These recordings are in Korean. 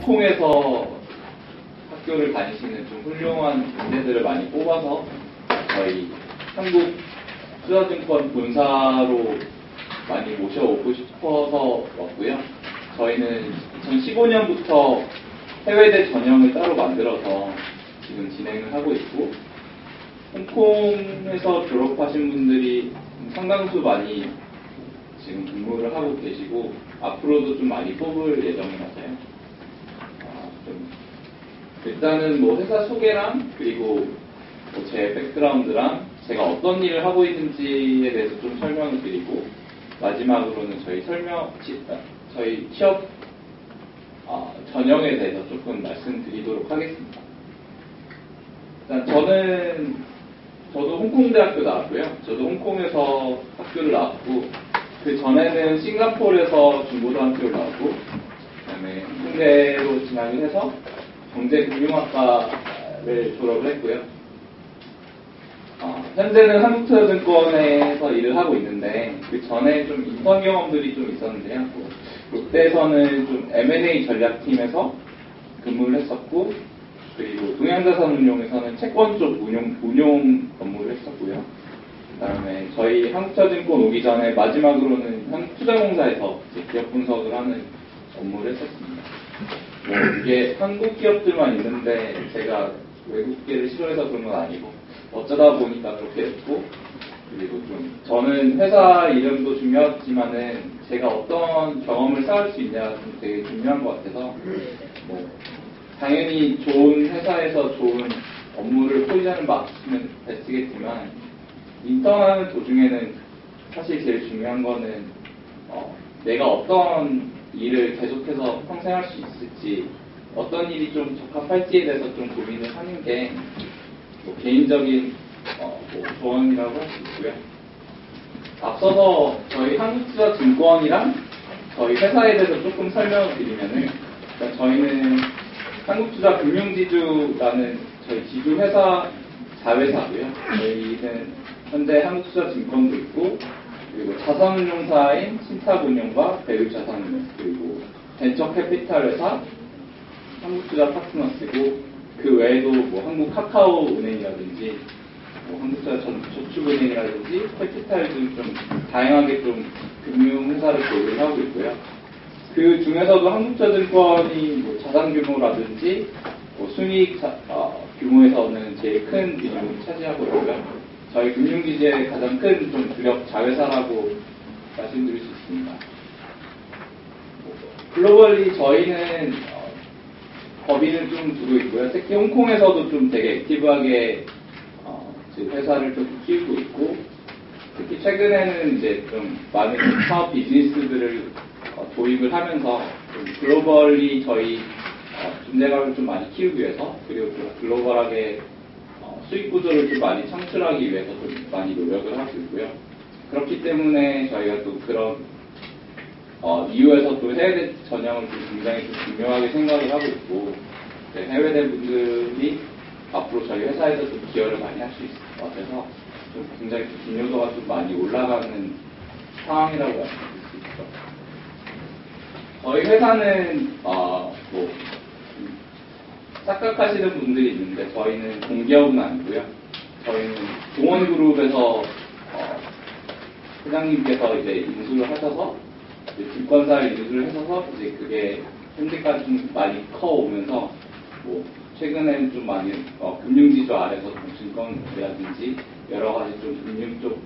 홍콩에서 학교를 다니시는 좀 훌륭한 인재들을 많이 뽑아서 저희 한국 투자증권 본사로 많이 모셔오고 싶어서 왔고요. 저희는 2015년부터 해외대 전형을 따로 만들어서 지금 진행을 하고 있고, 홍콩에서 졸업하신 분들이 상당수 많이 지금 근무를 하고 계시고, 앞으로도 좀 많이 뽑을 예정이라서요. 일단은 뭐 회사 소개랑 그리고 뭐 제 백그라운드랑 제가 어떤 일을 하고 있는지에 대해서 좀 설명을 드리고, 마지막으로는 저희 취업 전형에 대해서 조금 말씀드리도록 하겠습니다. 일단 저도 홍콩대학교 나왔고요. 저도 홍콩에서 학교를 나왔고, 그 전에는 싱가포르에서 중고등학교를 나왔고, 그다음에 홍대로 진학을 해서 경제금융학과를 졸업을 했고요. 현재는 한국투자증권에서 일을 하고 있는데, 그 전에 좀 인턴 경험들이 좀 있었는데요. 롯데에서는 좀 M&A 전략팀에서 근무를 했었고, 그리고 동양자산운용에서는 채권 쪽 운용 업무를 했었고요. 그 다음에 저희 한국투자증권 오기 전에 마지막으로는 한국투자공사에서 기업 분석을 하는 업무를 했었습니다. 뭐 이게 한국 기업들만 있는데 제가 외국계를 싫어해서 그런 건 아니고, 어쩌다 보니까 그렇게 됐고, 그리고 좀 저는 회사 이름도 중요하지만은 제가 어떤 경험을 쌓을 수 있냐가 좀 되게 중요한 것 같아서, 뭐 당연히 좋은 회사에서 좋은 업무를 포지션을 맡으면 됐겠지만, 인턴하는 도중에는 사실 제일 중요한 거는 내가 어떤 일을 계속해서 평생 할 수 있을지, 어떤 일이 좀 적합할지에 대해서 좀 고민을 하는 게 뭐 개인적인 뭐 조언이라고 할 수 있고요. 앞서서 저희 한국투자증권이랑 저희 회사에 대해서 조금 설명을 드리면은, 그러니까 저희는 한국투자금융지주라는 저희 지주 회사 자회사고요. 저희는 현재 한국투자증권도 있고, 그리고 자산운용사인 신탁운용과 배우자산운용, 그리고 벤처캐피탈 회사 한국투자 파트너스고, 그 외에도 뭐 한국카카오은행이라든지 뭐 한국투자저축은행이라든지 캐피탈 등 좀 다양하게 좀 금융회사를 보유를 하고 있고요. 그 중에서도 한국투자증권이 뭐 자산 규모라든지 뭐 순이익 규모에서는 제일 큰 비중을 차지하고 있고요. 저희 금융지주의 가장 큰 좀 주력 자회사라고 말씀드릴 수 있습니다. 글로벌리 저희는 법인을 좀 두고 있고요. 특히 홍콩에서도 좀 되게 액티브하게 회사를 좀 키우고 있고, 특히 최근에는 이제 좀 많은 사업 비즈니스들을 도입을 하면서 좀 글로벌리 저희 존재감을 좀 많이 키우기 위해서, 그리고 좀 글로벌하게 수익 구조를 좀 많이 창출하기 위해서 좀 많이 노력을 하고 있고요. 그렇기 때문에 저희가 또 그런 이후에서 또 해외대 전형을 좀 굉장히 좀 중요하게 생각을 하고 있고, 해외대 분들이 앞으로 저희 회사에서 좀 기여를 많이 할 수 있을 것 같아서 좀 굉장히 좀 중요도가 좀 많이 올라가는 상황이라고 말씀드릴 수 있죠. 저희 회사는 뭐 착각하시는 분들이 있는데, 저희는 공기업은 아니고요. 저희는 동원그룹에서 회장님께서 이제 인수를 하셔서 증권사를 인수를 하셔서 이제 그게 현재까지 좀 많이 커오면서, 뭐 최근에는 좀 많이 금융지주 아래서 증권이라든지 여러 가지 좀 금융 쪽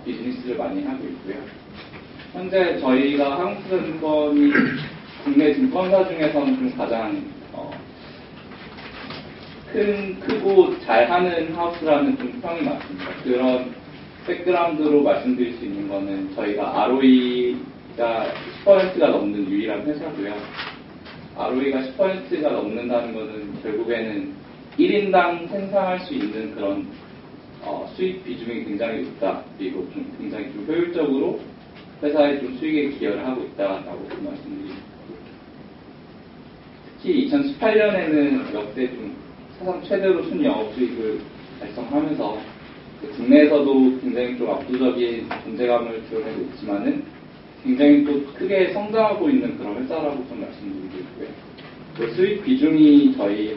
비즈니스를 많이 하고 있고요. 현재 저희가 한국투자증권이 국내 증권사 중에서는 좀 가장 크고 잘하는 하우스라는 좀 평이 많습니다. 그런 백그라운드로 말씀드릴 수 있는 거는 저희가 ROE가 10%가 넘는 유일한 회사고요. ROE가 10%가 넘는다는 것은 결국에는 1인당 생산할 수 있는 그런 수익 비중이 굉장히 높다. 그리고 좀 굉장히 좀 효율적으로 회사의 좀 수익에 기여를 하고 있다라고 말씀드립니다. 특히 2018년에는 역대 좀 사상 최대로 순영업수익을 달성하면서 국내에서도 굉장히 좀 압도적인 존재감을 드러내고 있지만은 굉장히 또 크게 성장하고 있는 그런 회사라고 좀 말씀드리고 있고요. 그 수익 비중이 저희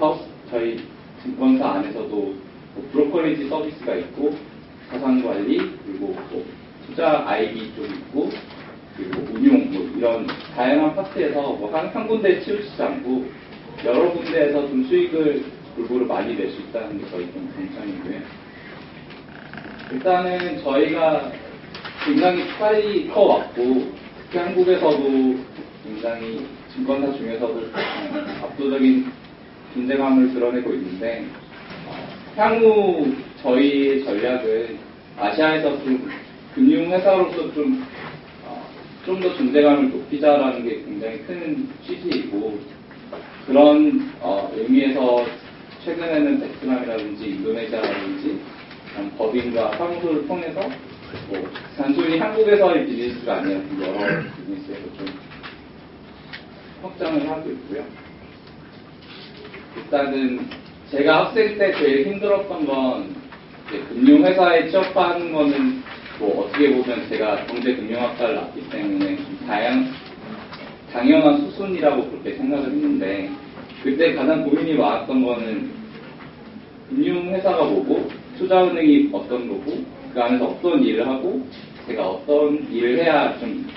증권사 안에서도 뭐 브로커리지 서비스가 있고, 자산관리, 그리고 뭐 투자 IB 쪽 있고, 그리고 운용, 뭐 이런 다양한 파트에서 뭐 한 군데에 치우치지 않고, 여러 군데에서 좀 수익을 골고루 많이 낼 수 있다는 게 저희 좀 장점이고요. 일단은 저희가 굉장히 빨리 커왔고, 특히 한국에서도 굉장히 증권사 중에서도 압도적인 존재감을 드러내고 있는데, 향후 저희의 전략은 아시아에서 좀 금융회사로서 좀 더 존재감을 높이자라는 게 굉장히 큰 취지이고, 그런 의미에서 최근에는 베트남이라든지 인도네시아라든지 법인과 사무소를 통해서 뭐 단순히 한국에서의 비즈니스가 아니라 여러 비즈니스에서 좀 확장을 하고 있고요. 일단은 제가 학생 때 제일 힘들었던 건 금융회사에 취업하는 거는 뭐 어떻게 보면 제가 경제금융학과를 나왔기 때문에 좀 당연한 수순이라고 그렇게 생각을 했는데, 그때 가장 고민이 많았던 거는 금융회사가 뭐고 투자은행이 어떤 거고 그 안에서 어떤 일을 하고 제가 어떤 일을 해야 좀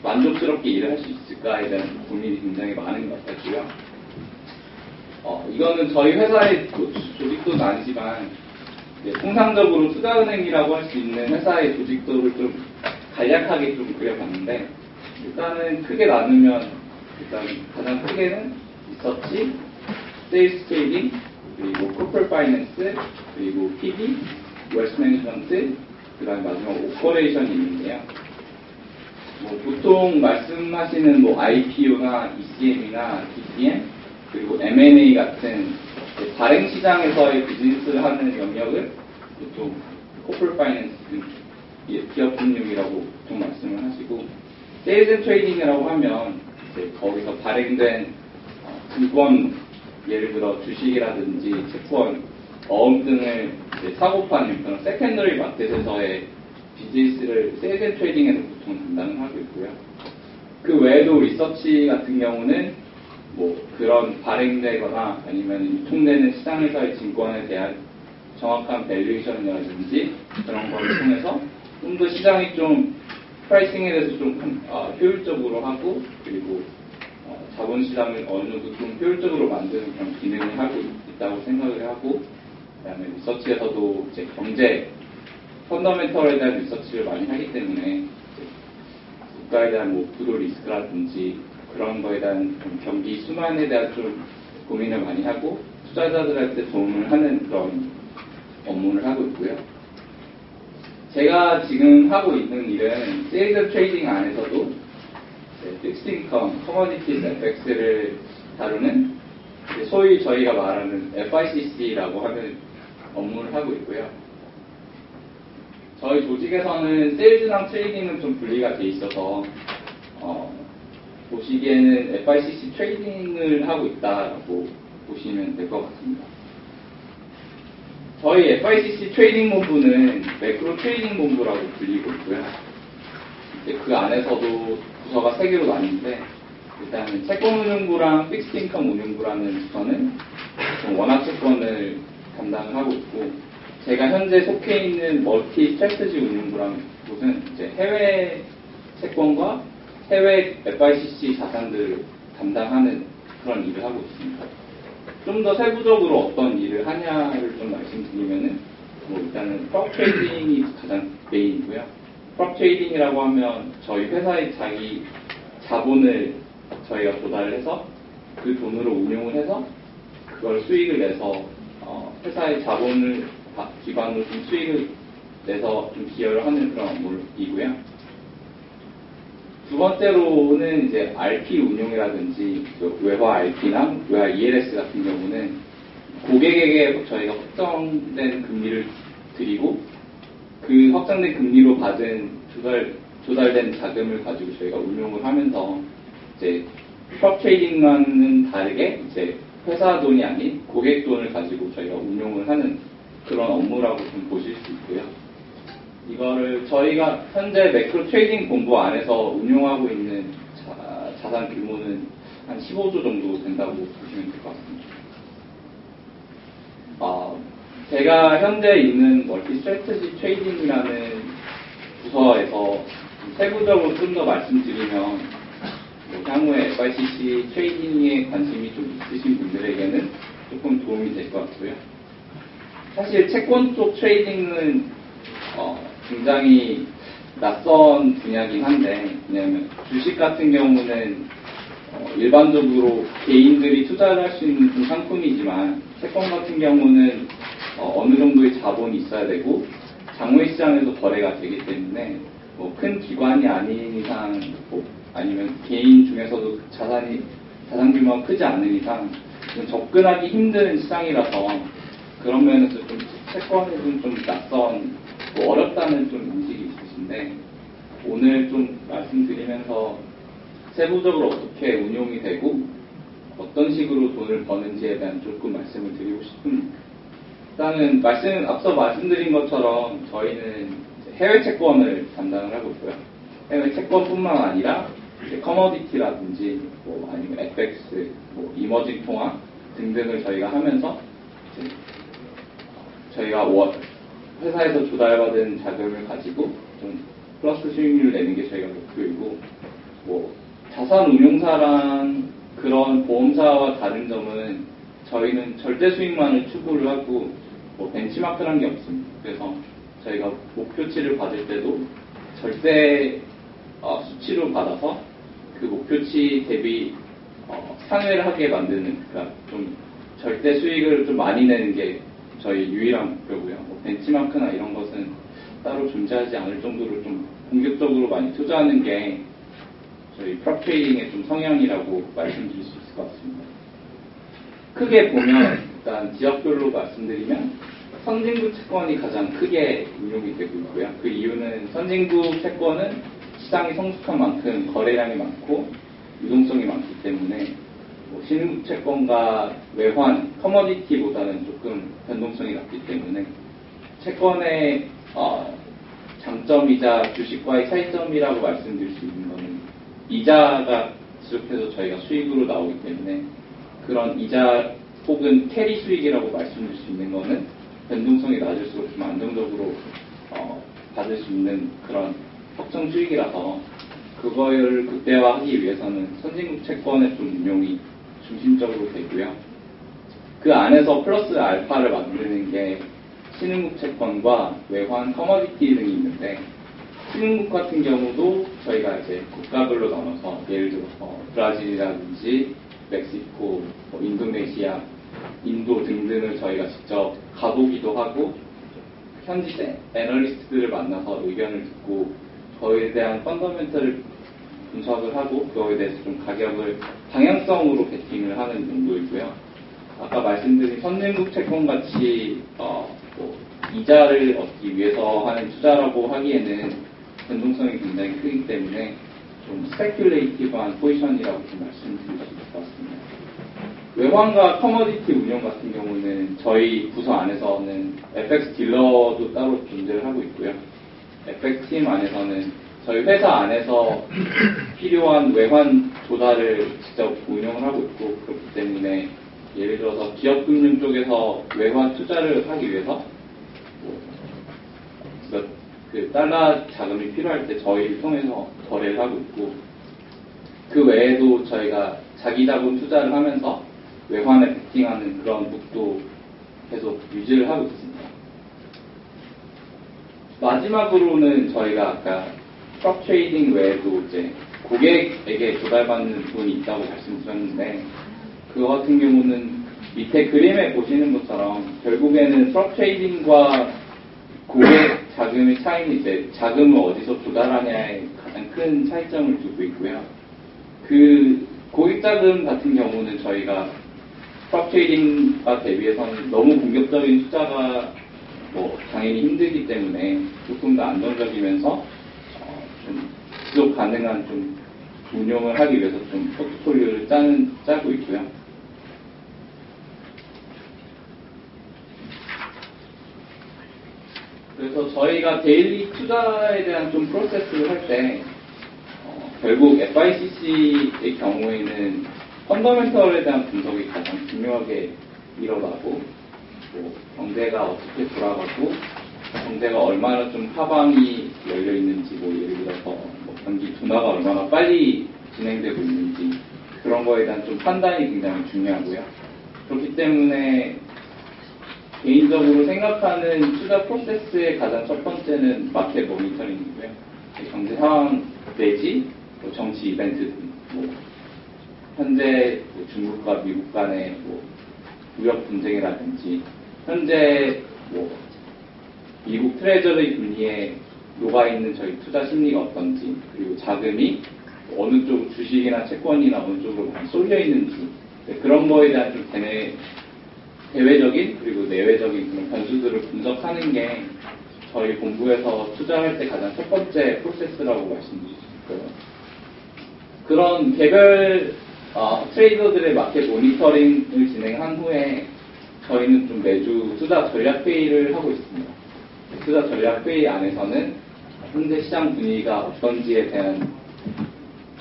만족스럽게 일을 할 수 있을까에 대한 고민이 굉장히 많은 것 같고요. 이거는 저희 회사의 조직도는 아니지만 통상적으로 투자은행이라고 할 수 있는 회사의 조직도를 좀 간략하게 좀 그려봤는데, 일단은 크게 나누면 일단 가장 크게는 리서치, 세일스 트레이딩, 그리고 코퍼레이트 파이낸스, 그리고 PB, 웨스트 매니지먼트, 그 다음에 마지막 오퍼레이션이 있는데요. 뭐 보통 말씀하시는 뭐 IPO나 ECM이나 DCM, 그리고 M&A 같은 발행 시장에서의 비즈니스를 하는 영역을 보통 코퍼레이트 파이낸스, 기업 금융이라고 보통 말씀을 하시고, 세일즈 앤 트레이딩이라고 하면 이제 거기서 발행된 증권, 예를 들어 주식이라든지 채권, 어음 등을 사고 파는 그런 세컨더리 마켓에서의 비즈니스를 세일즈 앤 트레이딩에서 보통 담당을 하고 있고요. 그 외에도 리서치 같은 경우는 뭐 그런 발행되거나 아니면 유통되는 시장에서의 증권에 대한 정확한 밸류에이션이라든지 그런 걸 통해서 좀 더 시장이 좀 프라이싱에 대해서 좀 효율적으로 하고, 그리고 자본시장을 어느 정도 좀 효율적으로 만드는 그런 기능을 하고 있다고 생각을 하고, 그다음에 리서치에서도 이제 경제 펀더멘털에 대한 리서치를 많이 하기 때문에 국가에 대한 뭐 부도 리스크라든지 그런 거에 대한 좀 경기 순환에 대한 좀 고민을 많이 하고, 투자자들한테 도움을 하는 그런 업무를 하고 있고요. 제가 지금 하고 있는 일은 세일즈 트레이딩 안에서도 픽스드 인컴, 커머디티즈, FX를 다루는 소위 저희가 말하는 FICC라고 하는 업무를 하고 있고요. 저희 조직에서는 세일즈랑 트레이딩은 좀 분리가 돼 있어서 보시기에는 FICC 트레이딩을 하고 있다고 보시면 될 것 같습니다. 저희 FICC 트레이딩 본부는 매크로 트레이딩 본부라고 불리고 있고요. 그 안에서도 부서가 3개로 나뉘는데, 일단 채권운용부랑 픽스드인컴 운용부라는 부서는 원화 채권을 담당을 하고 있고, 제가 현재 속해 있는 멀티 스트래티지 운용부라는 곳은 이제 해외 채권과 해외 FICC 자산들을 담당하는 그런 일을 하고 있습니다. 좀 더 세부적으로 어떤 일을 하냐를 좀 말씀드리면은, 뭐 일단은 프롭 트레이딩이 가장 메인이고요. 프롭 트레이딩이라고 하면 저희 회사의 자기 자본을 저희가 조달을 해서 그 돈으로 운용을 해서 그걸 수익을 내서 회사의 자본을 기반으로 좀 수익을 내서 좀 기여를 하는 그런 업무이고요. 두 번째로는 이제 RP 운용이라든지 외화 RP나 외화 ELS 같은 경우는 고객에게 저희가 확정된 금리를 드리고, 그 확정된 금리로 받은 조달된 자금을 가지고 저희가 운용을 하면서 이제 프롭 트레이딩과는 다르게 이제 회사 돈이 아닌 고객 돈을 가지고 저희가 운용을 하는 그런 업무라고 좀 보실 수 있고요. 이거를 저희가 현재 매크로 트레이딩 본부 안에서 운용하고 있는 자산 규모는 한 15조 정도 된다고 보시면 될 것 같습니다. 제가 현재 있는 멀티 스트래티지 트레이딩이라는 부서에서 세부적으로 좀 더 말씀드리면 향후에 FICC 트레이딩에 관심이 좀 있으신 분들에게는 조금 도움이 될 것 같고요. 사실 채권 쪽 트레이딩은 굉장히 낯선 분야긴 한데, 왜냐하면 주식 같은 경우는 일반적으로 개인들이 투자를 할 수 있는 상품이지만, 채권 같은 경우는 어느 정도의 자본이 있어야 되고 장외시장에서 거래가 되기 때문에 큰 기관이 아닌 이상 아니면 개인 중에서도 자산 규모가 크지 않은 이상 접근하기 힘든 시장이라서 그런 면에서 좀 채권은 좀 낯선 어렵다는 좀 인식이 있으신데, 오늘 좀 말씀드리면서 세부적으로 어떻게 운용이 되고 어떤 식으로 돈을 버는지에 대한 조금 말씀을 드리고 싶습니다. 일단은 앞서 말씀드린 것처럼 저희는 해외 채권을 담당을 하고 있고요. 해외 채권뿐만 아니라 커머디티라든지 아니면 FX, 이머징 통화 등등을 저희가 하면서 저희가 회사에서 조달받은 자금을 가지고 좀 플러스 수익률을 내는 게 저희가 목표이고, 자산 운용사랑 그런 보험사와 다른 점은 저희는 절대 수익만을 추구를 하고 벤치마크라는 게 없습니다. 그래서 저희가 목표치를 받을 때도 절대 수치로 받아서 그 목표치 대비 상회를 하게 만드는, 그러니까 좀 절대 수익을 좀 많이 내는 게 저희 유일한 목표고요. 벤치마크나 이런 것은 따로 존재하지 않을 정도로 좀 공격적으로 많이 투자하는 게 저희 프롭 트레이딩의 좀 성향이라고 말씀드릴 수 있을 것 같습니다. 크게 보면 일단 지역별로 말씀드리면 선진국 채권이 가장 크게 운용이 되고 있고요. 그 이유는 선진국 채권은 시장이 성숙한 만큼 거래량이 많고 유동성이 많기 때문에 신흥국 채권과 외환, 커머디티보다는 조금 변동성이 낮기 때문에 채권의 장점이자 주식과의 차이점이라고 말씀드릴 수 있는 것은 이자가 지속해서 저희가 수익으로 나오기 때문에 그런 이자 혹은 캐리 수익이라고 말씀드릴 수 있는 것은 변동성이 낮을수록 좀 안정적으로 받을 수 있는 그런 확정 수익이라서 그거를 극대화하기 위해서는 선진국 채권의 좀 운용이 중심적으로 되고요. 그 안에서 플러스 알파를 만드는 게 신흥국 채권과 외환, 커머디티 등이 있는데, 신흥국 같은 경우도 저희가 이제 국가별로 나눠서 예를 들어서 브라질이라든지 멕시코, 인도네시아, 인도 등등을 저희가 직접 가보기도 하고 현지 애널리스트들을 만나서 의견을 듣고 그거에 대한 펀더멘털을 분석을 하고 그거에 대해서 좀 가격을 방향성으로 베팅을 하는 정도이고요. 아까 말씀드린 선진국 채권 같이 이자를 얻기 위해서 하는 투자라고 하기에는 변동성이 굉장히 크기 때문에 좀 스페큘레이티브한 포지션이라고 좀 말씀드릴 수 있을 것 같습니다. 외환과 커머디티 운용 같은 경우는 저희 부서 안에서는 FX 딜러도 따로 존재를 하고 있고요. FX 팀 안에서는 저희 회사 안에서 필요한 외환 조달을 직접 운영을 하고 있고, 그렇기 때문에 예를 들어서 기업금융 쪽에서 외환 투자를 하기 위해서 그 달러 자금이 필요할 때 저희를 통해서 거래를 하고 있고, 그 외에도 저희가 자기 자본 투자를 하면서 외환에 베팅하는 그런 묵도 계속 유지를 하고 있습니다. 마지막으로는 저희가 아까 프롭 트레이딩 외에도 이제 고객에게 조달받는 돈이 있다고 말씀드렸는데, 그거 같은 경우는 밑에 그림에 보시는 것처럼 결국에는 프롭 트레이딩과 고객 자금의 차이는 이제 자금을 어디서 조달하냐에 가장 큰 차이점을 두고 있고요. 그 고객 자금 같은 경우는 저희가 프롭 트레이딩과 대비해서는 너무 공격적인 투자가 당연히 힘들기 때문에 조금 더 안정적이면서 좀 지속 가능한 좀 운용을 하기 위해서 좀 포트폴리오를 짜고 있고요. 그래서 저희가 데일리 투자에 대한 좀 프로세스를 할 때 결국 FICC의 경우에는 펀더멘털에 대한 분석이 가장 중요하게 일어나고, 뭐 경제가 어떻게 돌아가고, 경제가 얼마나 좀 하방이 열려 있는지, 뭐 예를 들어서 뭐 경기 둔화가 얼마나 빨리 진행되고 있는지 그런 거에 대한 좀 판단이 굉장히 중요하고요. 그렇기 때문에 개인적으로 생각하는 투자 프로세스의 가장 첫 번째는 마켓 모니터링이고요. 경제 상황 내지 뭐 정치 이벤트 등, 뭐 현재 뭐 중국과 미국 간의 뭐 무역 분쟁이라든지 현재 뭐 미국 트레저리 금리에 녹아있는 저희 투자 심리가 어떤지, 그리고 자금이 어느 쪽 주식이나 채권이나 어느 쪽으로 많이 쏠려 있는지, 그런 거에 대한 좀 대외적인 그리고 내외적인 그런 변수들을 분석하는 게 저희 본부에서 투자할 때 가장 첫 번째 프로세스라고 말씀드릴 수 있고요. 그런 개별 트레이더들의 마켓 모니터링을 진행한 후에 저희는 좀 매주 투자 전략 회의를 하고 있습니다. 투자 전략 회의 안에서는 현재 시장 분위기가 어떤지에 대한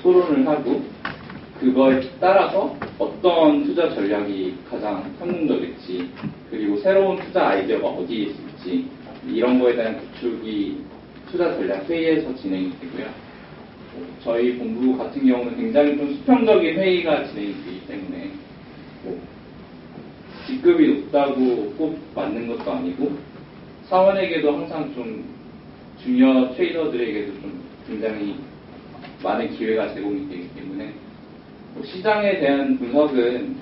토론을 하고, 그거에 따라서 어떤 투자 전략이 가장 성공적일지, 그리고 새로운 투자 아이디어가 어디에 있을지, 이런 거에 대한 구축이 투자 전략 회의에서 진행이 되고요. 저희 본부 같은 경우는 굉장히 좀 수평적인 회의가 진행이 되기 때문에 직급이 높다고 꼭 맞는 것도 아니고, 사원에게도 항상 좀 주니어 트레이더들에게도 좀 굉장히 많은 기회가 제공이 되기 때문에 시장에 대한 분석은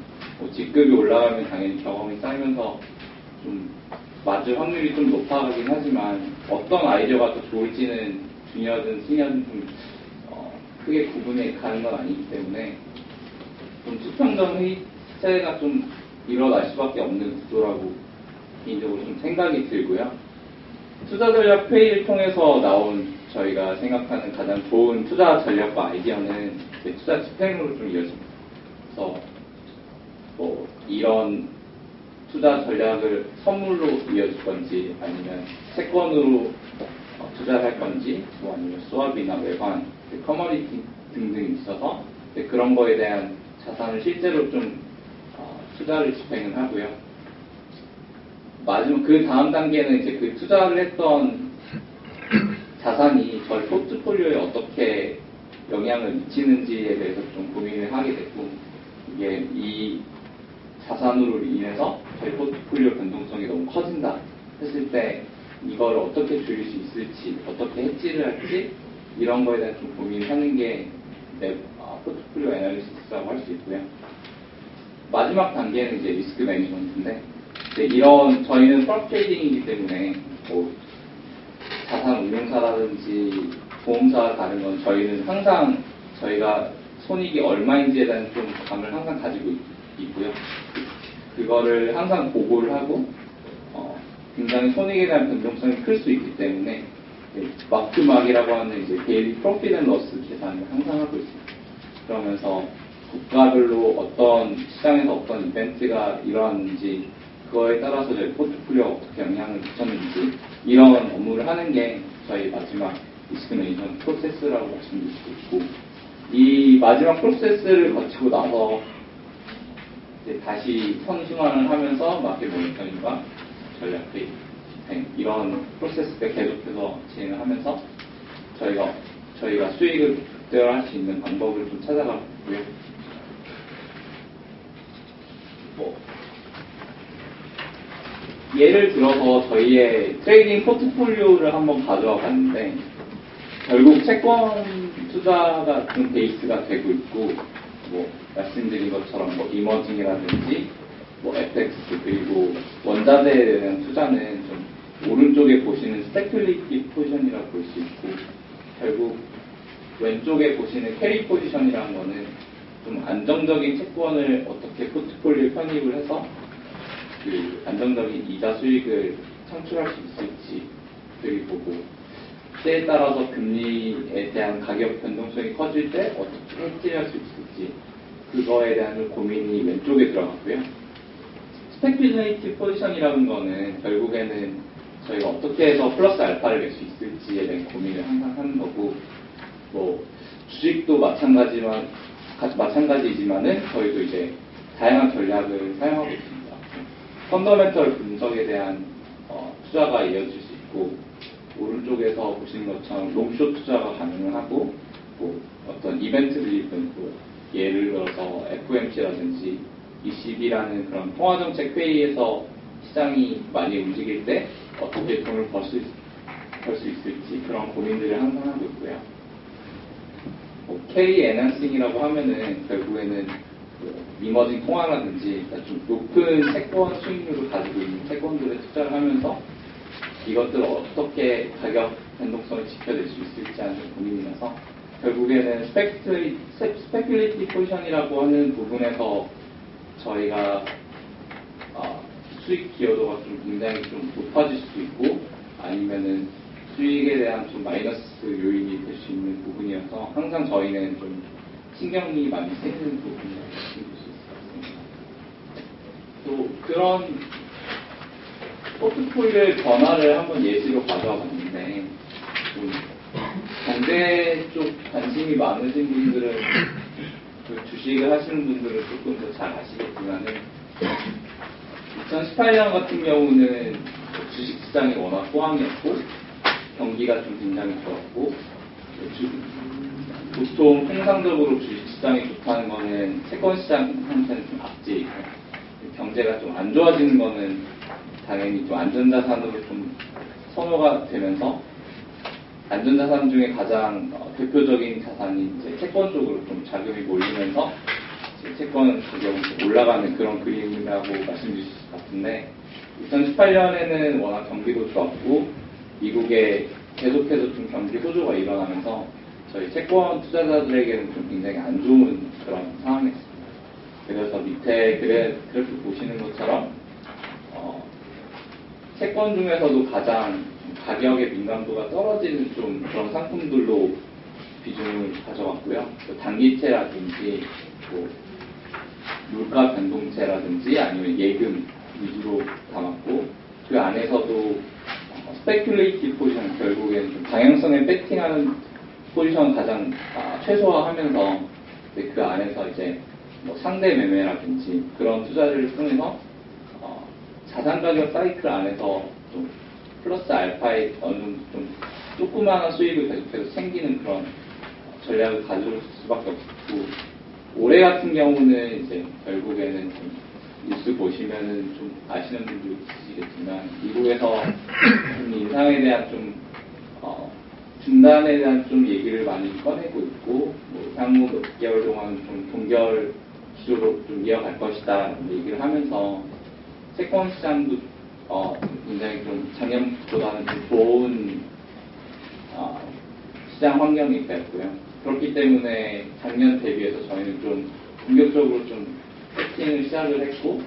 직급이 올라가면 당연히 경험이 쌓이면서 좀 맞을 확률이 좀 높아가긴 하지만, 어떤 아이디어가 더 좋을지는 주니어든 시니어든 좀 크게 구분이 가는 건 아니기 때문에 좀 수평적 회의체가 좀 일어날 수밖에 없는 구조라고 개인적으로 좀 생각이 들고요. 투자 전략 회의를 통해서 나온 저희가 생각하는 가장 좋은 투자 전략과 아이디어는 투자 집행으로 좀 이어집니다. 그래서 뭐 이런 투자 전략을 선물로 이어줄 건지, 아니면 채권으로 투자를 할 건지, 뭐 아니면 수압이나 외환, 커머디티 등등 있어서 그런 거에 대한 자산을 실제로 좀 투자를 집행을 하고요. 마지막 그 다음 단계는 이제 그 투자를 했던 자산이 저희 포트폴리오에 어떻게 영향을 미치는지에 대해서 좀 고민을 하게 됐고, 이게 이 자산으로 인해서 저희 포트폴리오 변동성이 너무 커진다 했을 때 이걸 어떻게 줄일 수 있을지, 어떻게 해지를 할지, 이런 거에 대한 좀 고민하는 게 포트폴리오 애널리시스라고 할 수 있고요. 마지막 단계는 이제 리스크 매니지먼트인데, 이런 저희는 프롭 트레이딩이기 때문에 뭐 자산 운용사라든지 보험사와 다른 건 저희는 항상 저희가 손익이 얼마인지에 대한 좀 감을 항상 가지고 있고요. 그거를 항상 보고를 하고 굉장히 손익에 대한 변동성이 클 수 있기 때문에 마크막이라고 하는 이제 데일리 프로핏 앤 러스 계산을 항상 하고 있습니다. 그러면서 국가별로 어떤 시장에서 어떤 이벤트가 일어났는지, 그거에 따라서 저희 포트폴리오가 어떻게 영향을 미쳤는지, 이런 업무를 하는 게 저희 마지막 리스크 매니지먼트 프로세스라고 말씀드릴 수 있고, 이 마지막 프로세스를 거치고 나서 이제 다시 선순환을 하면서 마켓 모니터링과 전략 회의 이런 프로세스를 계속해서 진행을 하면서 저희가 수익을 극대화할 수 있는 방법을 좀 찾아가고 있고요. 예를 들어서 저희의 트레이딩 포트폴리오를 한번 가져와 봤는데, 결국 채권 투자가 좀 베이스가 되고 있고, 뭐 말씀드린 것처럼 뭐 이머징이라든지 뭐 FX, 그리고 원자재에 대한 투자는 좀 오른쪽에 보시는 스페큘레이티브 포지션이라고 볼 수 있고, 결국 왼쪽에 보시는 캐리 포지션이라는 거는 좀 안정적인 채권을 어떻게 포트폴리오에 편입을 해서 그 안정적인 이자 수익을 창출할 수 있을지, 그리고 뭐 때에 따라서 금리에 대한 가격 변동성이 커질 때 어떻게 해지할 수 있을지, 그거에 대한 고민이 왼쪽에 들어갔고요. 스페큘레이티브 포지션이라는 거는 결국에는 저희가 어떻게 해서 플러스 알파를 낼 수 있을지에 대한 고민을 항상 하는 거고, 뭐 주식도 마찬가지지만 마찬가지지만은 저희도 이제 다양한 전략을 사용하고 있습니다. 펀더멘털 분석에 대한 투자가 이어질 수 있고, 오른쪽에서 보시는 것처럼 롱숏 투자가 가능하고, 뭐 어떤 이벤트 드리븐, 예를 들어서 FOMC라든지 ECB라는 그런 통화정책 회의에서 시장이 많이 움직일 때 어떻게 돈을 벌 수 있을지 그런 고민들을 항상 하고 있고요. 캐리 애넌싱이라고 하면은 결국에는 이머징 통화라든지 좀 높은 채권 수익률을 가지고 있는 채권들에 투자를 하면서 이것들을 어떻게 가격 변동성을 지켜낼 수 있을지 하는 고민이라서 결국에는 스페큘리티브 포지션이라고 하는 부분에서 저희가 수익 기여도가 좀 굉장히 좀 높아질 수도 있고, 아니면은 수익에 대한 좀 마이너스 요인이 될 수 있는 부분이어서 항상 저희는 좀 신경이 많이 쓰이는 부분이라고 말씀드릴 수 있을 것 같습니다. 또 그런 포트폴리오의 변화를 한번 예시로 가져와 봤는데, 좀 경제 쪽 관심이 많으신 분들은, 그 주식을 하시는 분들은 조금 더 잘 아시겠지만은, 2018년 같은 경우는 주식 시장이 워낙 호황이었고, 경기가 좀 굉장히 좋았고, 보통 통상적으로 주식 시장이 좋다는 거는 채권 시장한테는 좀 악재이고, 경제가 좀 안 좋아지는 거는 당연히 좀 안전자산으로 좀 선호가 되면서, 안전자산 중에 가장 대표적인 자산이 이제 채권 쪽으로 좀 자금이 몰리면서 채권 가격이 올라가는 그런 그림이라고 말씀드릴 수 같은데, 2018년에는 워낙 경기도 좋았고 미국에 계속해서 좀 경기 호조가 일어나면서 저희 채권 투자자들에게는 좀 굉장히 안 좋은 그런 상황이었습니다. 그래서 밑에 그래프 보시는 것처럼 채권 중에서도 가장 가격의 민감도가 떨어지는 좀 그런 상품들로 비중을 가져갔고요. 단기채라든지 물가 변동채라든지 아니면 예금 위주로 담았고, 그 안에서도 스페큘레이티브 포지션, 결국엔 좀 방향성에 배팅하는 포지션을 가장 최소화하면서 그 안에서 이제 상대 매매라든지 그런 투자를 통해서 자산 가격 사이클 안에서 좀 플러스 알파의 어느 정도 좀 조그마한 수익을 계속해서 챙기는 그런 전략을 가져올 수밖에 없고, 올해 같은 경우는 이제 결국에는 좀 뉴스 보시면은 좀 아시는 분도 있으시겠지만, 미국에서 좀 인상에 대한 좀 중단에 대한 좀 얘기를 많이 꺼내고 있고, 향후 몇 개월 동안 좀 동결 기조로 좀 이어갈 것이다 얘기를 하면서 채권 시장도 굉장히 좀 작년보다는 좀 좋은 시장 환경이 되었고요. 그렇기 때문에 작년 대비해서 저희는 좀 공격적으로 좀 세팅을 시작을 했고,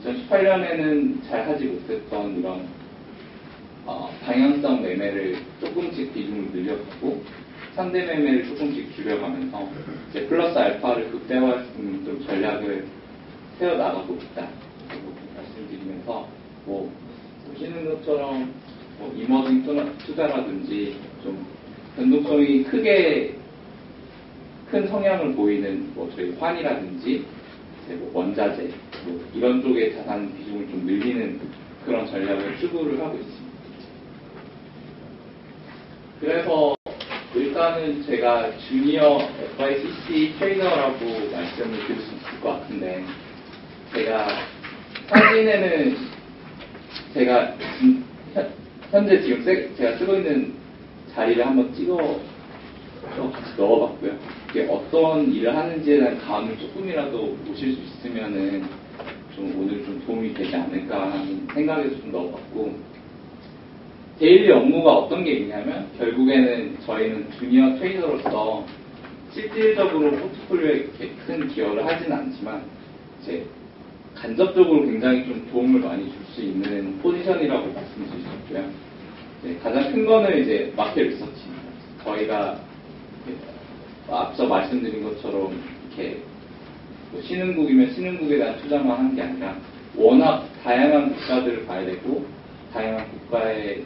2018년에는 잘 하지 못했던 이런 방향성 매매를 조금씩 비중을 늘려가고, 상대 매매를 조금씩 줄여가면서 이제 플러스 알파를 극대화할 수 있는 좀 전략을 세워나가고 있다 말씀드리면서, 보시는 것처럼 이머징 투자라든지 좀 변동성이 큰 성향을 보이는 저희 환이라든지 원자재 이런 쪽의 자산 비중을 좀 늘리는 그런 전략을 추구를 하고 있습니다. 그래서 일단은 제가 주니어 FICC 트레이더라고 말씀을 드릴 수 있을 것 같은데, 제가 사진에는 제가 현재 지금 제가 쓰고 있는 자리를 한번 같이 넣어봤고요. 이게 어떤 일을 하는지에 대한 감을 조금이라도 보실 수 있으면은 좀 오늘 좀 도움이 되지 않을까 하는 생각에서 좀 넣어봤고, 데일리 업무가 어떤 게 있냐면, 결국에는 저희는 주니어 트레이더로서 실질적으로 포트폴리오에 큰 기여를 하진 않지만 이제 간접적으로 굉장히 좀 도움을 많이 줄 수 있는 포지션이라고 말씀드릴 수 있고요. 가장 큰 거는 이제 마켓 리서치입니다. 저희가 앞서 말씀드린 것처럼 이렇게 신흥국이면 신흥국에 대한 투자만 하는 게 아니라 워낙 다양한 국가들을 봐야 되고, 다양한 국가의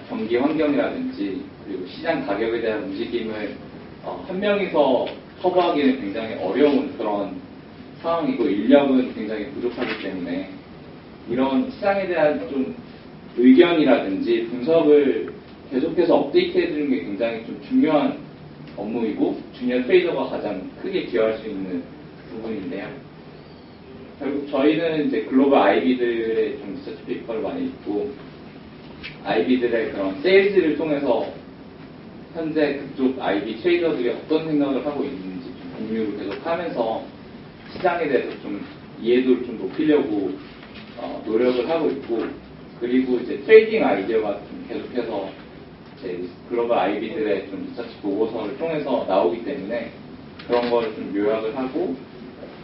경기 환경이라든지 그리고 시장 가격에 대한 움직임을 한 명이서 커버하기는 굉장히 어려운 그런 상황이고 인력은 굉장히 부족하기 때문에 이런 시장에 대한 좀 의견이라든지 분석을 계속해서 업데이트해주는 게 굉장히 좀 중요한 업무이고 주니어 트레이더가 가장 크게 기여할 수 있는 부분인데요. 결국 저희는 이제 글로벌 IB들의 좀 리서치 페이퍼를 많이 읽고 IB들의 그런 세일즈를 통해서 현재 그쪽 IB 트레이더들이 어떤 생각을 하고 있는지 좀 공유를 계속 하면서 시장에 대해서 좀 이해도를 좀 높이려고 노력을 하고 있고 그리고 이제 트레이딩 아이디어가 좀 계속해서 이제 글로벌 IB들의 좀 리서치 보고서를 통해서 나오기 때문에 그런 걸 좀 요약을 하고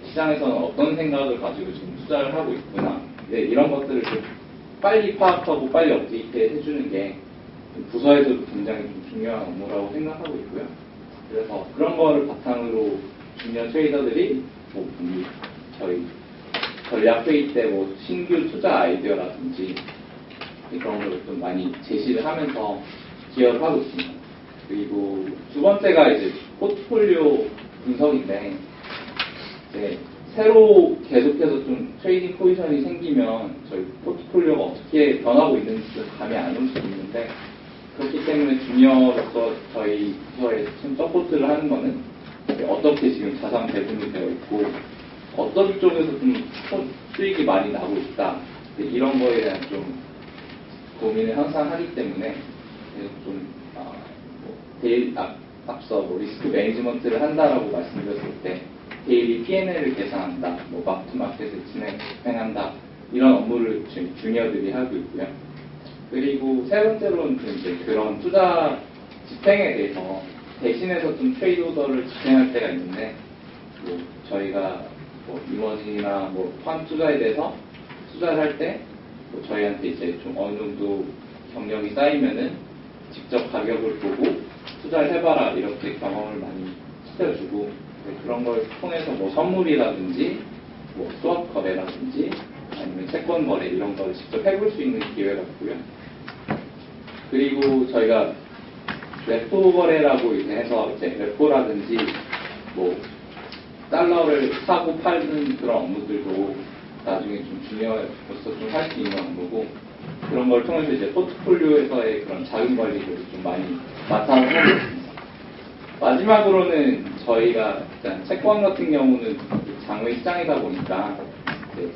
시장에서는 어떤 생각을 가지고 지금 투자를 하고 있구나 이런 것들을 좀 빨리 파악하고 빨리 업데이트 해주는 게 부서에서도 굉장히 좀 중요한 업무라고 생각하고 있고요. 그래서 그런 거를 바탕으로 주니어 트레이더들이 뭐 저희 전략 회의 때 뭐 신규 투자 아이디어라든지 그런 걸 좀 많이 제시를 하면서 기여를 하고 있습니다. 그리고 두 번째가 이제 포트폴리오 분석인데 이제 새로 계속해서 좀 트레이딩 포지션이 생기면 저희 포트폴리오가 어떻게 변하고 있는지 감이 안 올 수 있는데 그렇기 때문에 주니어로서 저희 부서에 좀 서포트를 하는 거는 어떻게 지금 자산 배분이 되어 있고 어떤 쪽에서 좀 수익이 많이 나고 있다 이런 거에 대한 좀 고민을 항상 하기 때문에 좀 앞서 뭐 리스크 매니지먼트를 한다라고 말씀드렸을 때 데일리 P&L을 계산한다, 뭐 마크투마켓을 진행한다 이런 업무를 지금 주니어들이 하고 있고요. 그리고 세 번째로는 이제 그런 투자 집행에 대해서 대신해서 좀 트레이드 오더를 집행할 때가 있는데 뭐 저희가 뭐 이머징이나 뭐 펀 투자에 대해서 투자를 할 때 뭐 저희한테 이제 좀 어느 정도 경력이 쌓이면은 직접 가격을 보고 투자를 해봐라 이렇게 경험을 많이 시켜주고 그런 걸 통해서 뭐 선물이라든지 뭐 수업 거래라든지 아니면 채권 거래 이런 걸 직접 해볼 수 있는 기회가 있고요. 그리고 저희가 레포 거래라고 해서 이제 레포라든지 뭐 달러를 사고 팔는 그런 업무들도 나중에 좀 주니어로서 좀 할 수 있는 업무고 그런 걸 통해서 이제 포트폴리오에서의 그런 자금 관리를 좀 많이 맡아서 하고 있습니다. 마지막으로는 저희가 일단 채권 같은 경우는 장외 시장이다 보니까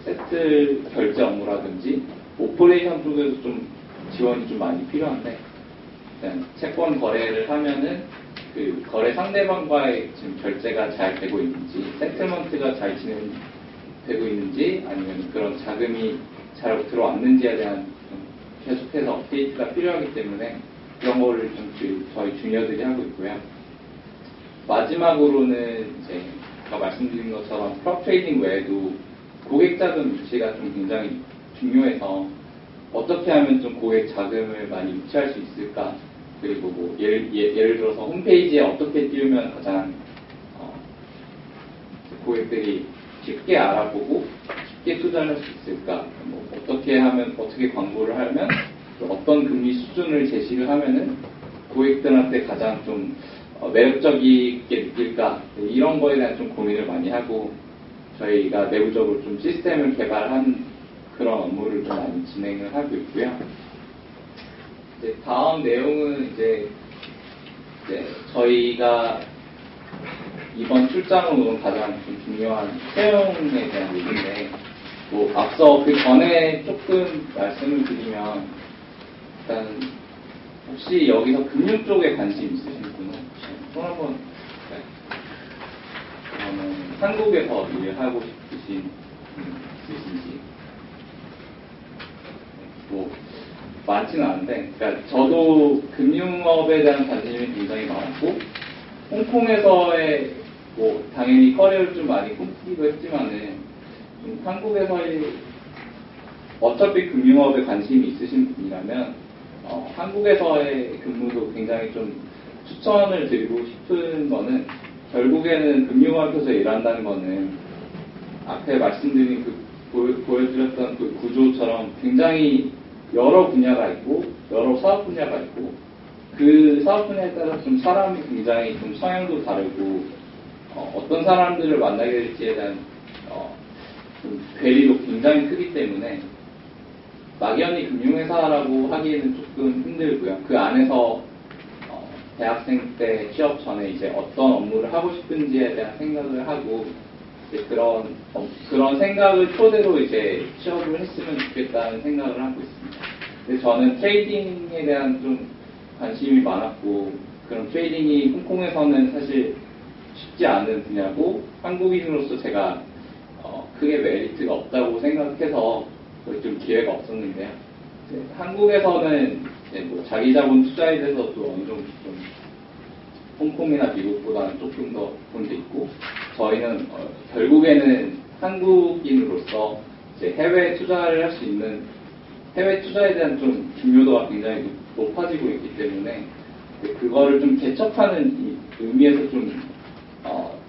세트 결제 업무라든지 오퍼레이션 쪽에서 좀 지원이 좀 많이 필요한데 채권 거래를 하면은 그 거래 상대방과의 지금 결제가 잘 되고 있는지 세틀먼트가 잘 진행되고 있는지 아니면 그런 자금이 잘 들어왔는지에 대한 계속해서 업데이트가 필요하기 때문에 그런 거를 좀 저희 주니어들이 하고 있고요. 마지막으로는 이제 아까 말씀드린 것처럼 프롭 트레이딩 외에도 고객 자금 유치가 좀 굉장히 중요해서 어떻게 하면 좀 고객 자금을 많이 유치할 수 있을까? 그리고 뭐 예를 들어서 홈페이지에 어떻게 띄우면 가장 고객들이 쉽게 알아보고 쉽게 투자를 할 수 있을까? 뭐 어떻게 하면 어떻게 광고를 하면 어떤 금리 수준을 제시를 하면은 고객들한테 가장 좀 매력적이게 느낄까? 이런 거에 대한 좀 고민을 많이 하고 저희가 내부적으로 좀 시스템을 개발한 그런 업무를 좀 많이 진행을 하고 있고요. 이제 다음 내용은 이제 저희가 이번 출장으로 가장 좀 중요한 채용에 대한 얘기인데, 뭐 앞서 그 전에 조금 말씀을 드리면 일단 혹시 여기서 금융 쪽에 관심 있으신 분은 손 한번 그러면 한국에서 일하고 싶으신 분 있으신지 뭐 많지는 않은데, 그러니까 저도 금융업에 대한 관심이 굉장히 많았고, 홍콩에서의 뭐 당연히 커리어를 좀 많이 꿈꾸기도 했지만은 좀 한국에서의 어차피 금융업에 관심이 있으신 분이라면 한국에서의 근무도 굉장히 좀 추천을 드리고 싶은 거는 결국에는 금융업에서 일한다는 거는 앞에 말씀드린 보여드렸던 그 구조처럼 굉장히 여러 분야가 있고 여러 사업 분야가 있고 그 사업 분야에 따라 좀 사람이 굉장히 좀 성향도 다르고 어떤 사람들을 만나게 될지에 대한 좀 괴리도 굉장히 크기 때문에 막연히 금융회사라고 하기에는 조금 힘들고요. 그 안에서 대학생 때 취업 전에 이제 어떤 업무를 하고 싶은지에 대한 생각을 하고 이제 그런 생각을 토대로 이제 취업을 했으면 좋겠다는 생각을 하고 있습니다. 근데 저는 트레이딩에 대한 좀 관심이 많았고 그런 트레이딩이 홍콩에서는 사실 쉽지 않은 분야고 한국인으로서 제가 크게 메리트가 없다고 생각해서 좀 기회가 없었는데요. 한국에서는 이제 뭐 자기 자본 투자에 대해서도 어느 정도 좀 홍콩이나 미국보다는 조금 더 그런 게 있고 저희는 결국에는 한국인으로서 이제 해외 투자를 할 수 있는 해외 투자에 대한 좀 중요도가 굉장히 높아지고 있기 때문에 그거를 좀 개척하는 의미에서 좀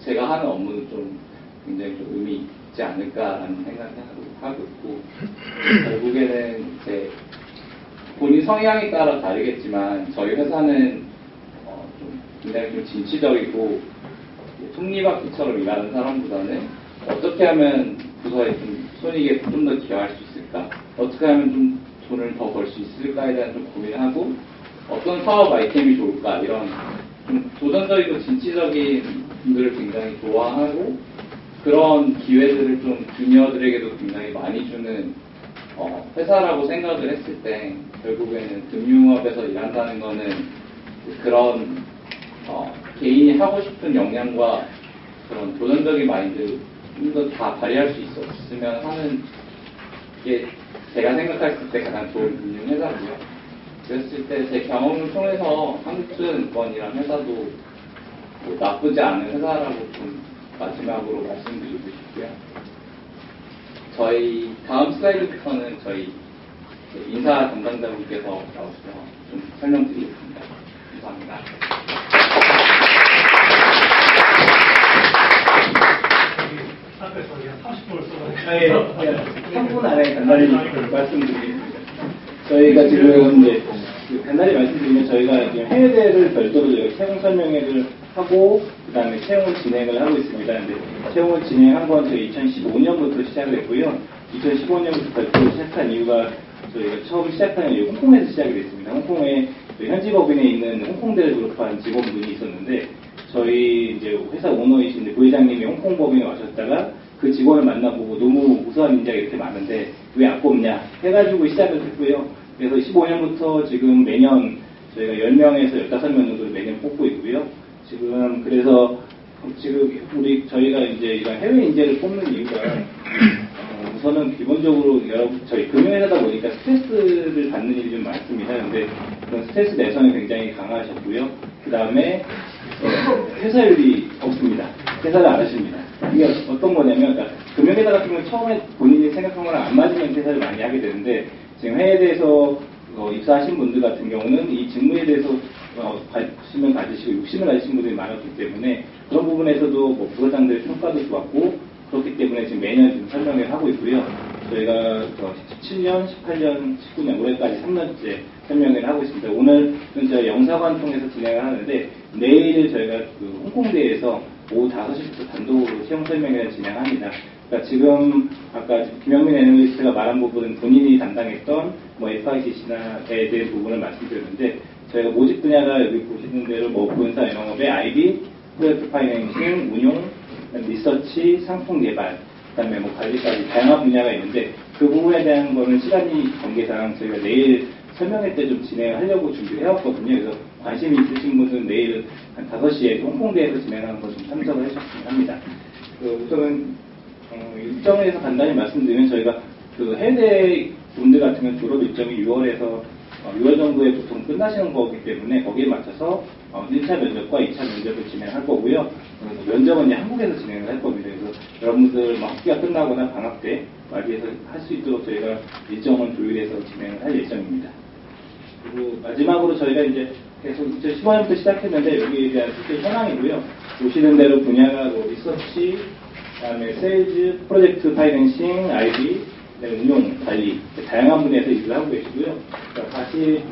제가 하는 업무는 좀 굉장히 좀 의미 있지 않을까라는 생각을 하고 있고 결국에는 이제 본인 성향에 따라 다르겠지만 저희 회사는 좀 굉장히 좀 진취적이고 톱니바퀴처럼 일하는 사람보다는 어떻게 하면 부서에 좀 손익에 좀 더 기여할 수 있을까? 어떻게 하면 좀 돈을 더 벌 수 있을까에 대한 좀 고민하고 어떤 사업 아이템이 좋을까? 이런 좀 도전적이고 진취적인 분들을 굉장히 좋아하고 그런 기회들을 좀 주니어들에게도 굉장히 많이 주는 회사라고 생각을 했을 때 결국에는 금융업에서 일한다는 거는 그런 개인이 하고 싶은 역량과 그런 도전적인 마인드 좀 더 다 발휘할 수 있었으면 하는 게 제가 생각했을 때 가장 좋은 금융회사고요. 그랬을 때 제 경험을 통해서 한국투자증권이라는 회사도 뭐 나쁘지 않은 회사라고 좀 마지막으로 말씀드리고 싶고요. 저희 다음 슬라이드부터는 저희 인사 담당자분께서 나오셔서 좀 설명드리겠습니다. 감사합니다. 앞에서 그냥 30분을 써가지고 3분 안에 간단히 말씀드리겠습니다. 저희가 지금 이제 간단히 말씀드리면 저희가 지금 해외대를 별도로 저희가 채용 설명회를 하고 그다음에 채용을 진행을 하고 있습니다. 근데 채용을 진행한 건 저희 2015년부터 시작을 했고요. 2015년부터 별도로 시작한 이유가 저희가 처음 시작한 이유 홍콩에서 시작이 됐습니다. 홍콩에 현지 법인에 있는 홍콩대를 졸업한 직원분이 있었는데 저희 이제 회사 오너이신 부회장님이 홍콩 법인에 와셨다가 그 직원을 만나보고 너무 우수한 인재가 이렇게 많은데 왜 안 뽑냐 해가지고 시작을 했고요. 그래서 15년부터 지금 매년 저희가 10명에서 15명 정도를 매년 뽑고 있고요. 지금 그래서 지금 저희가 이제 이런 해외 인재를 뽑는 이유가 우선은 기본적으로 저희 금융회사다 보니까 스트레스를 받는 일이 좀 많습니다. 근데 그런 스트레스 내성이 굉장히 강하셨고요. 그 다음에 회사율이 없습니다. 회사를 안 하십니다. 이게 어떤 거냐면 그러니까 금융회사 같은 경우는 처음에 본인이 생각한 거랑 안 맞으면 퇴사를 많이 하게 되는데 지금 해외에 대해서 입사하신 분들 같은 경우는 이 직무에 대해서 관심을 가지시고 욕심을 가지신 분들이 많았기 때문에 그런 부분에서도 뭐 부서장들의 평가도 좋았고 그렇기 때문에 지금 매년 지금 설명을 하고 있고요. 저희가 17년, 18년, 19년 올해까지 3년째 설명을 하고 있습니다. 오늘은 저희 영사관 통해서 진행을 하는데 내일 저희가 그 홍콩대에서 오후 5시부터 단독으로 채용 설명회를 진행합니다. 그러니까 지금 아까 김영민 애널리스트가 말한 부분은 본인이 담당했던 뭐 FICC나에 대한 부분을 말씀드렸는데 저희가 모집 분야가 여기 보시는 대로 뭐 본사 영업의 IB, 프로젝트 파이낸싱, 운용, 리서치, 상품 개발, 그다음에 뭐 관리까지 다양한 분야가 있는데 그 부분에 대한 거는 시간이 관계상 저희가 내일 설명회 때 좀 진행하려고 준비를 해왔거든요. 그래서 관심이 있으신 분은 내일 한 5시에 홍콩대에서 진행하는 거 좀 참석을 해주셨으면 합니다. 우선은 일정에서 간단히 말씀드리면 저희가 그 해외 분들 같은 경우는 졸업 일정이 6월 정도에 보통 끝나시는 거기 때문에 거기에 맞춰서 1차 면접과 2차 면접을 진행할 거고요. 면접은 이제 한국에서 진행을 할 겁니다. 그래서 여러분들 학기가 끝나거나 방학 때 맞이해서 할 수 있도록 저희가 일정을 조율해서 진행을 할 예정입니다. 그리고 마지막으로 저희가 이제 계속 2015년부터 시작했는데 여기에 대한 실제 현황이고요. 보시는 대로 분야가 뭐 리서치, 그다음에 세일즈, 프로젝트 파이낸싱, IB, 운용, 관리 다양한 분야에서 일을 하고 계시고요. 그러니까 사실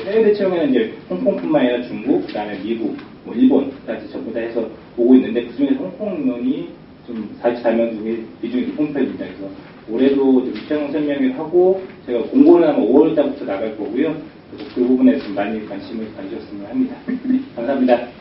해외 채용에는 이제 홍콩뿐만 아니라 중국, 그다음에 미국, 뭐 일본까지 전부 다 해서 오고 있는데 그중에서 홍론이 좀 44명 중에 비중이 높은 편입니다. 그래서 올해도 좀 채용 설명회를 하고 제가 공고는 아마 5월 달부터 나갈 거고요. 그래서 그 부분에 좀 많이 관심을 가지셨으면 합니다. 감사합니다.